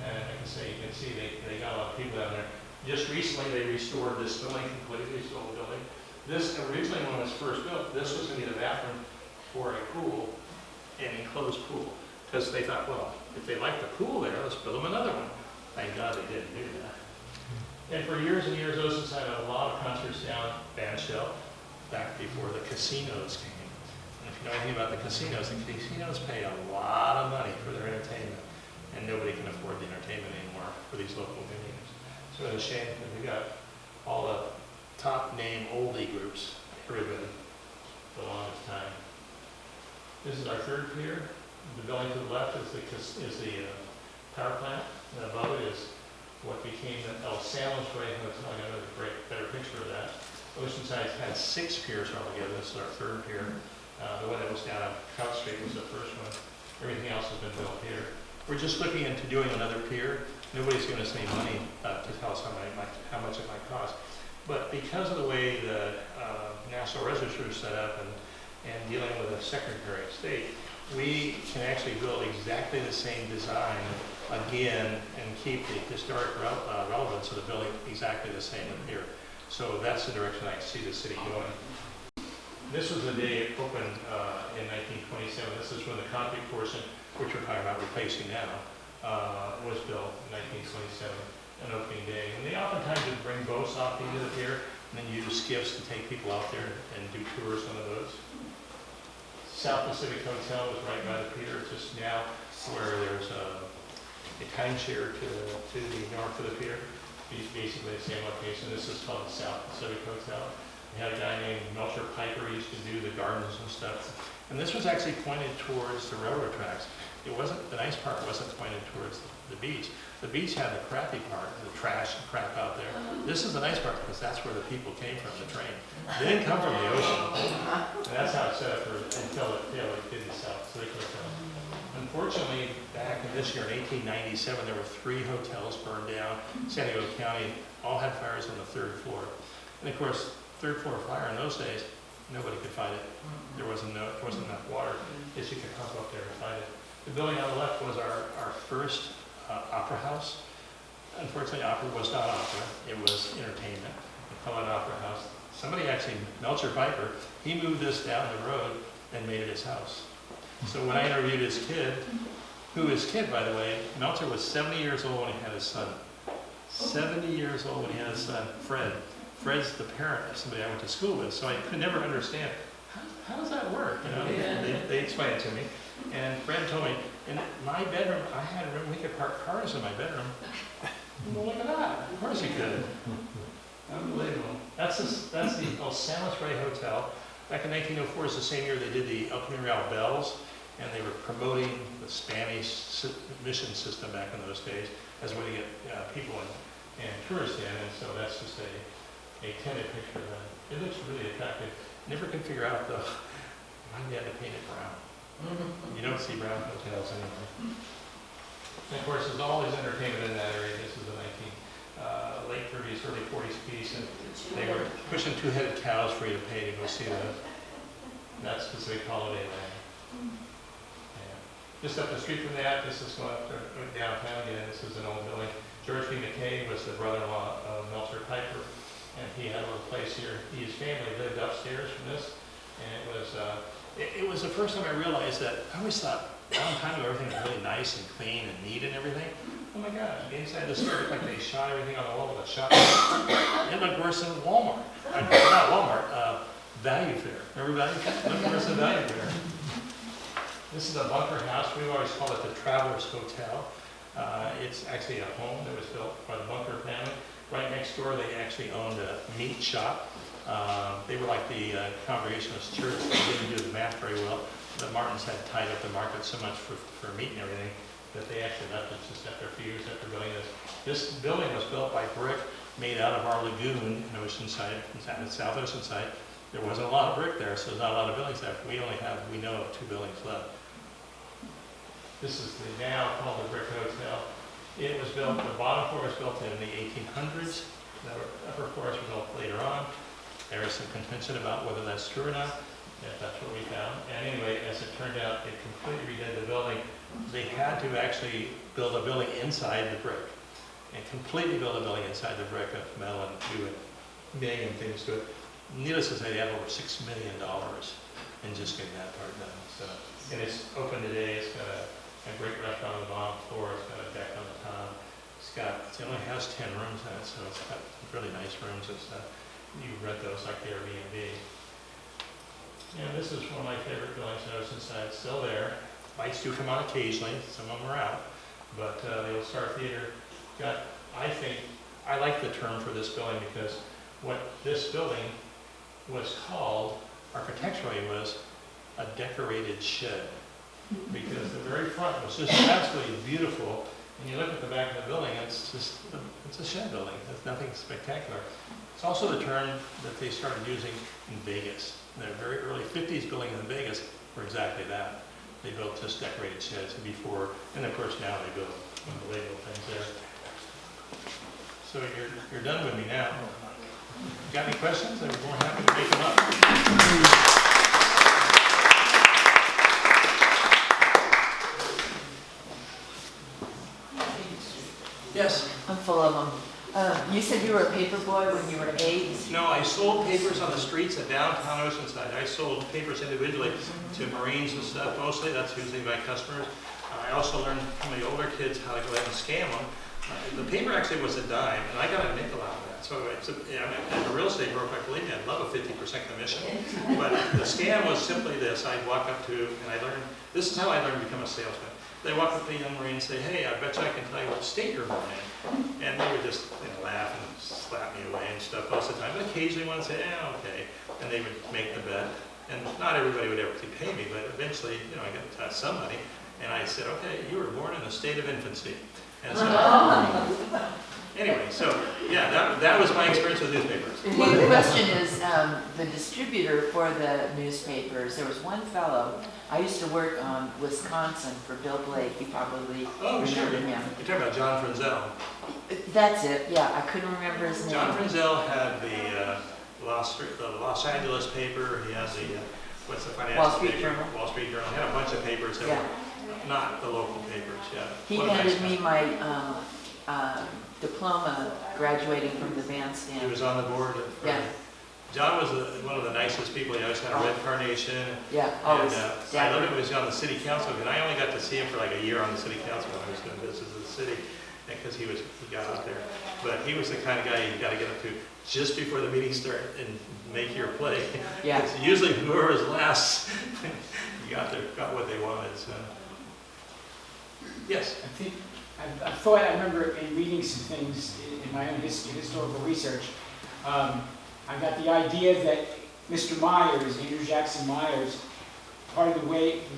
And like I say, you can see they got a lot of people down there. Just recently, they restored this building completely, this old building. This originally, when it was first built, this was going to be the bathroom for a pool, an enclosed pool. Because they thought, well, if they like the pool there, let's build them another one. Thank God they didn't do that. And for years and years, Oceanside had a lot of concerts down Band Shell, back before the casinos came. And if you know anything about the casinos pay a lot of money for their entertainment. And nobody can afford the entertainment anymore for these local venues. So it's a shame that we got all the top name oldie groups, everybody, the longest time. This is our third pier. The building to the left is the power plant, and above it is what became the El Salmon's Way Hotel. I got another better picture of that. Oceanside had 6 piers altogether. This is our 3rd pier. The one that was down on Trout Street was the first one. Everything else has been built here. We're just looking into doing another pier. Nobody's given us any money to tell us how much it might cost. But because of the way the National Register is set up and dealing with a Secretary of State, we can actually build exactly the same design again and keep the historic relevance of the building exactly the same in here. So that's the direction I see the city going. This was the day it opened in 1927. This is when the concrete portion, which we're talking about replacing now, was built in 1927, an opening day. And they oftentimes would bring boats off into the pier and then use skiffs to take people out there and do tours on the boats. South Pacific Hotel was right by the pier, just now where there's a timeshare to the north of the pier. Basically the same location. This is called the South Pacific Hotel. We had a guy named Melcher Piper who used to do the gardens and stuff. And this was actually pointed towards the railroad tracks. It wasn't, the nice part wasn't pointed towards the beach. The beach had the crappy part, the trash and crap out there. This is the nice part because that's where the people came from, the train. They didn't come from the ocean. And that's how it's set up until it did the South Pacific Hotel. Unfortunately, back in this year, in 1897, there were 3 hotels burned down. San Diego County all had fires on the 3rd floor. And of course, 3rd floor fire in those days, nobody could fight it. There wasn't enough water that you could pump up there and fight it. The building on the left was our first opera house. Unfortunately, opera was not opera. It was entertainment. We call it Opera House. Somebody actually, Melcher Piper, he moved this down the road and made it his house. So when I interviewed his kid, by the way, Melcher was 70 years old when he had his son. 70 years old when he had his son, Fred. Fred's the parent of somebody I went to school with, so I could never understand, how does that work? You know, they explained it to me. And Fred told me, in my bedroom, I had a room, we could park cars in my bedroom. Well, look at that, of course you could. Unbelievable. That's the El Salmon's Way Hotel. Back in 1904 is the same year they did the El Camino Bells, and they were promoting the Spanish mission system back in those days as a way to get people and tourists in, and so that's just a tinted picture of that. It looks really attractive. Never can figure out though why they had to paint it brown. You don't see brown hotels anymore. And of course, there's always entertainment in that area. This is the late 30s, early 40s piece, and they were pushing 2-headed cows for you to pay to go see that specific holiday land. Yeah. Just up the street from that, this is going up to downtown again. This is an old building. George B. McKay was the brother-in-law of Melcher Piper, and he had a little place here. His family lived upstairs from this, and it was the first time I realized that I always thought a long time ago everything was really nice and clean and neat and everything. Oh my gosh, inside the store looked like they shot everything on the wall with a shotgun. It looked worse than Walmart. Not Walmart, Value Fair. Remember Value Fair? It looked worse than Value Fair. This is a bunker house. We always call it the Traveler's Hotel. It's actually a home that was built by the Bunker family. Right next door, they actually owned a meat shop. They were like the Congregationalist Church. They didn't do the math very well. The Martins had tied up the market so much for meat and everything that they actually left it just after a few years after building this. This building was built by brick made out of our lagoon in Oceanside, in South Oceanside. There wasn't a lot of brick there, so there's not a lot of buildings left. We know of 2 buildings left. This is the now called the Brick Hotel. It was built, the bottom floor was built in the 1800s. The upper floors were built later on. There is some contention about whether that's true or not. If that's what we found. And anyway, as it turned out, they completely redid the building. They had to actually build a building inside the brick and completely build a building inside the brick of metal and do it, million things to it. Needless to say, they have over $6 million in just getting that part done. So, and it's open today. It's got a great restaurant on the bottom floor. It's got a deck on the top. It only has 10 rooms in it, so it's got really nice rooms and stuff. You rent those like the Airbnb. Yeah, this is one of my favorite buildings in Oceanside. It's still there. Lights do come on occasionally. Some of them are out. But the Old Star Theater I like the term for this building because what this building was called architecturally was a decorated shed. Because the very front was just absolutely beautiful. And you look at the back of the building, it's just, it's a shed building. It's nothing spectacular. It's also the term that they started using in Vegas. In the very early 50s buildings in Vegas were exactly that. They built just decorated sheds before, and of course now they build label things there. So you're done with me now. Got any questions? I'm more happy to make them up. Yes? I'm full of them. You said you were a paper boy when you were 8? No, I sold papers on the streets of downtown Oceanside. I sold papers individually to Marines and stuff mostly. That's usually my customers. I also learned from the older kids how to go ahead and scam them. The paper actually was a dime, and I got a nickel out of that. So it's as a real estate broker, believe me, I'd love a 50% commission. But the scam was simply this. I'd walk up to, and I learned, this is how I learned to become a salesman. They walk up to a young Marine and say, hey, I bet you I can tell you what state you're born in. And they would just laugh and slap me away and stuff most of the time. But occasionally one would say, yeah, okay. And they would make the bet. And not everybody would ever pay me, but eventually, I got to touch somebody. And I said, okay, you were born in the state of infancy. And so, anyway, so yeah, that was my experience with newspapers. The question is, the distributor for the newspapers, there was one fellow, I used to work on Wisconsin for Bill Blake, you probably remember him. You're talking about John Frenzel. That's it, yeah, I couldn't remember his name. John Frenzel had the Los Angeles paper, he has the, what's the financial Wall Street paper? Journal. Wall Street Journal. He had a bunch of papers that were not the local papers, yeah. He handed me my diploma graduating from the bandstand. He was on the board. John was one of the nicest people. He always had a red carnation. Yeah, always. And I loved him when he was on the city council, and I only got to see him for like a year on the city council when I was doing business in the city, because he got out there. But he was the kind of guy you got to get up to just before the meeting started and make your play. Yeah. It's usually whoever was last, got what they wanted. So. Yes. I thought I remember in reading some things in my own historical research. I got the idea that Mr. Myers, Andrew Jackson Myers, part of the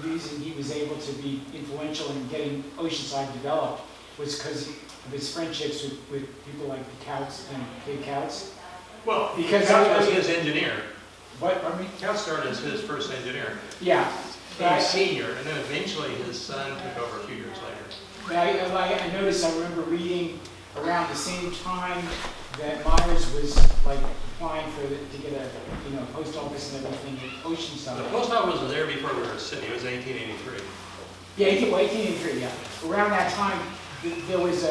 reason he was able to be influential in getting Oceanside developed was because of his friendships with people like the Couts and Kid Couts. Well, because Couts was his engineer. What? Pardon me? Couts started as his first engineer. Yeah. He was senior, and then eventually his son took over a few years later. But I noticed, I remember reading around the same time that Myers was like applying to get a post office and everything at Oceanside. The post office was there before we were a city. It was 1883. Yeah, 1883. Yeah. Around that time, there was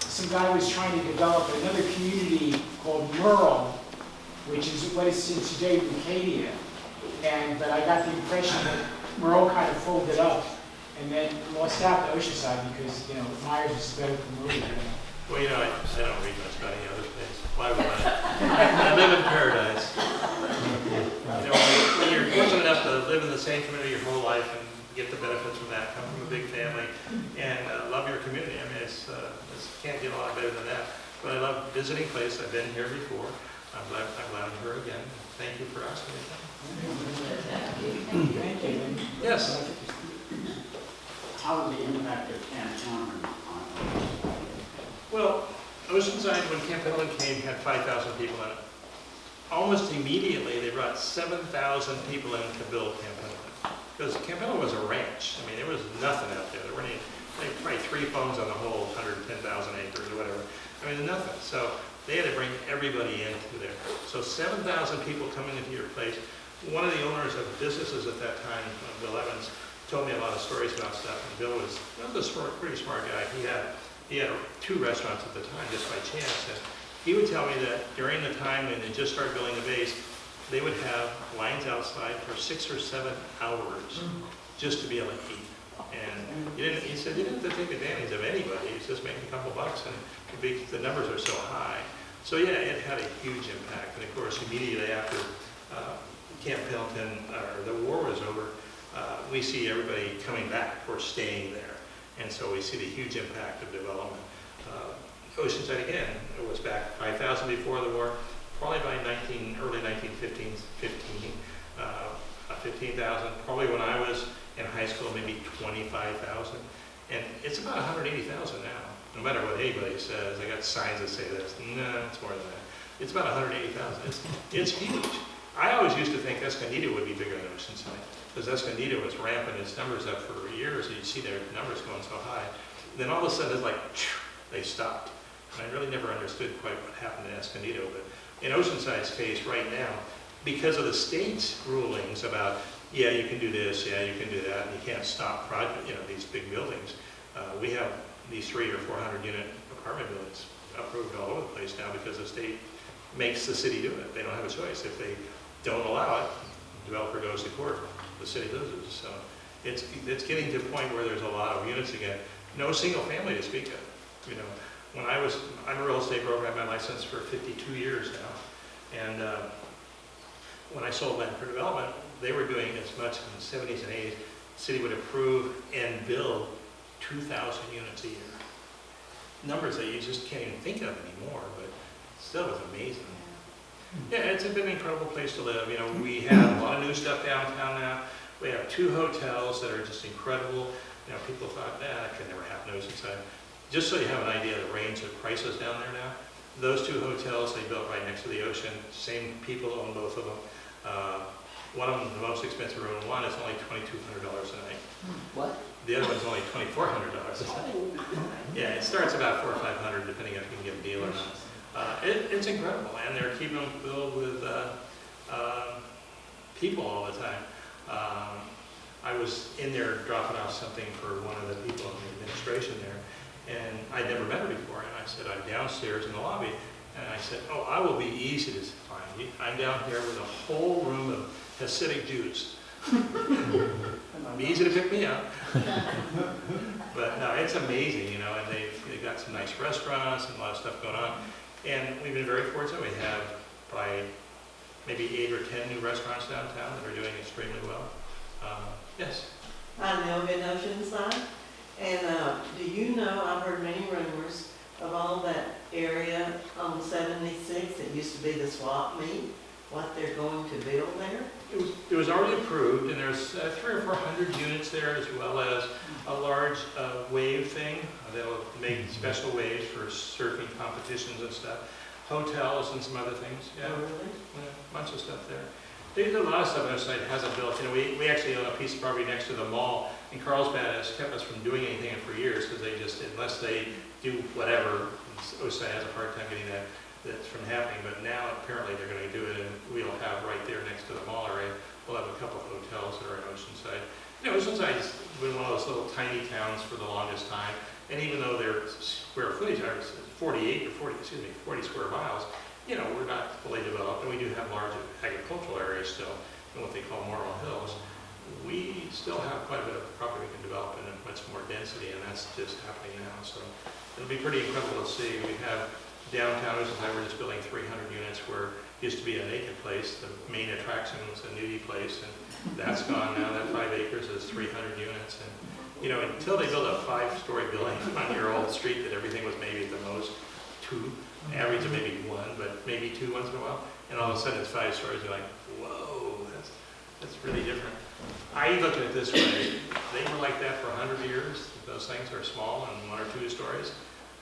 some guy who was trying to develop another community called Merle, which is what is in today Leucadia. But I got the impression that Merle kind of folded up and then lost out to Oceanside because Myers was better promoted. Well, I don't read much about any other place. Why would I? I live in paradise. When you're fortunate enough to live in the same community your whole life and get the benefits from that, come from a big family, and love your community. I mean, it's can't get a lot better than that. But I love visiting places. I've been here before. I'm glad I'm here again. Thank you for asking me that. Thank you. Yes. How would the impact of Camp Pendleton on Well, Oceanside, when Camp Pendleton came, had 5,000 people in it. Almost immediately, they brought 7,000 people in to build Camp Pendleton. Because Camp Pendleton was a ranch. I mean, there was nothing out there. There weren't any, probably 3 phones on the whole 110,000 acres or whatever. I mean, nothing. So they had to bring everybody into there. So 7,000 people coming into your place. One of the owners of businesses at that time, Bill Evans, told me a lot of stories about stuff. And Bill was a pretty smart guy. He had 2 restaurants at the time, just by chance. And he would tell me that during the time when they just started building the base, they would have lines outside for 6 or 7 hours just to be able to eat. And he said you didn't have to take advantage of anybody. It's just making a couple bucks, and the numbers are so high. So yeah, it had a huge impact. And of course, immediately after Camp Pendleton, the war was over, we see everybody coming back or staying there. And so we see the huge impact of development. Oceanside, again, it was back 5,000 before the war, probably by early 1915s, 15,000. Probably when I was in high school, maybe 25,000. And it's about 180,000 now. no matter what anybody says, I got signs that say this, no, it's more than that. It's about 180,000. It's huge. I always used to think Escondido would be bigger than Oceanside, because Escondido was ramping its numbers up for years, and you'd see their numbers going so high. Then all of a sudden, it's like, they stopped. And I really never understood quite what happened to Escondido, but in Oceanside's case right now, because of the state's rulings about, yeah, you can do this, yeah, you can do that, and you can't stop project, these big buildings. We have these 300 or 400 unit apartment buildings approved all over the place now because the state makes the city do it. They don't have a choice. If they don't allow it, the developer goes to court, the city loses. So it's getting to a point where there's a lot of units again. No single family to speak of. I'm a real estate broker. I've had my license for 52 years now. And when I sold land for development, they were doing as much in the 70s and 80s. The city would approve and build 2,000 units a year. Numbers that you just can't even think of anymore, but still was amazing. Yeah, it's been an incredible place to live. We have a lot of new stuff downtown now. We have 2 hotels that are just incredible. People thought, that could never happen in Oceanside. Just so you have an idea of the range of prices down there now. Those 2 hotels they built right next to the ocean. Same people own both of them. One of them, the most expensive room one, is only $2,200 a night. What? The other one's only $2,400 a night. Yeah, it starts about $400 or $500 depending if you can get a deal or not. It's incredible, and they're keeping them filled with people all the time. I was in there dropping off something for one of the people in the administration there, and I'd never met her before, and I said, I'm downstairs in the lobby, and I said, oh, I will be easy to find. I'm down here with a whole room of Hasidic Jews. It'll be easy to pick me up. But no, it's amazing, and they've got some nice restaurants and a lot of stuff going on. And we've been very fortunate. We have probably maybe 8 or 10 new restaurants downtown that are doing extremely well. Yes? I live in Oceanside, and do you know, I've heard many rumors of all that area on 76 that used to be the swap meet, what they're going to build there? It was already approved, and there's 300 or 400 units there, as well as a large wave thing. They'll make special waves for surfing competitions and stuff. Hotels and some other things. Yeah, Oh, really? yeah, bunch of stuff there. There's a lot of stuff on our site hasn't built. We actually own a piece of property next to the mall, and Carlsbad has kept us from doing anything for years because they just, unless they do whatever, Oceanside has a hard time getting that's from happening. But now apparently they're going to do it, and we'll have right there next to the mall area, we'll have a couple of hotels that are in Oceanside. Oceanside's been one of those little tiny towns for the longest time, and even though their square footage are 40 square miles, we're not fully developed, and we do have large agricultural areas still, in what they call Moral Hills. We still have quite a bit of property we can develop in much more density, and that's just happening now. So it'll be pretty incredible to see. We have downtown Oceanside, we're just building 300 units where it used to be a naked place. The main attraction was a nudie place, and that's gone now. That 5 acres is 300 units. And until they build a 5-story building on your old street that everything was maybe at the most 2, average of maybe 1, but maybe 2 once in a while, and all of a sudden it's 5 stories, you're like, whoa, that's really different. I look at it this way, they were like that for 100 years, those things are small and 1 or 2 stories.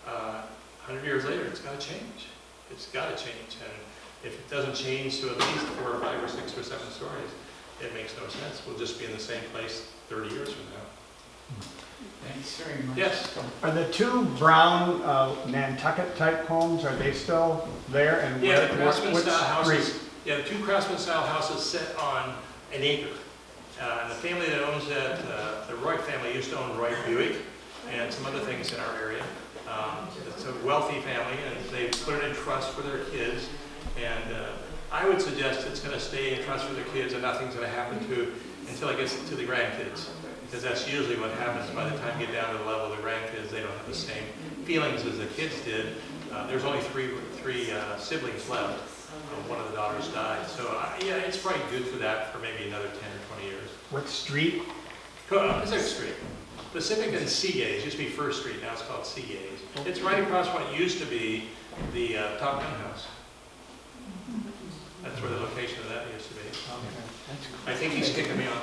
100 years later, it's got to change. It's got to change, and if it doesn't change to at least 4 or 5 or 6 or 7 stories, it makes no sense. We'll just be in the same place 30 years from now. Thanks very much. Yes? Are the 2 brown Nantucket type homes, are they still there? And Yeah, the what Craftsman style houses. street? Yeah, the 2 Craftsman style houses sit on an acre. And the family that owns that, the Roy family used to own Roy Buick and some other things in our area. It's a wealthy family, and they put it in trust for their kids. And I would suggest it's going to stay in trust for their kids, and nothing's going to happen to until it gets to the grandkids. Because that's usually what happens by the time you get down to the level of the grandkids. They don't have the same feelings as the kids did. There's only three siblings left. One of the daughters died. So yeah, it's probably good for that for maybe another 10 or 20 years. What street? Pacific Street. Pacific and Seagaze. It used to be First Street. Now it's called Seagaze. It's right across what used to be the Top Gun house. That's where the location of that used to be. Okay. I think he's kicking me off.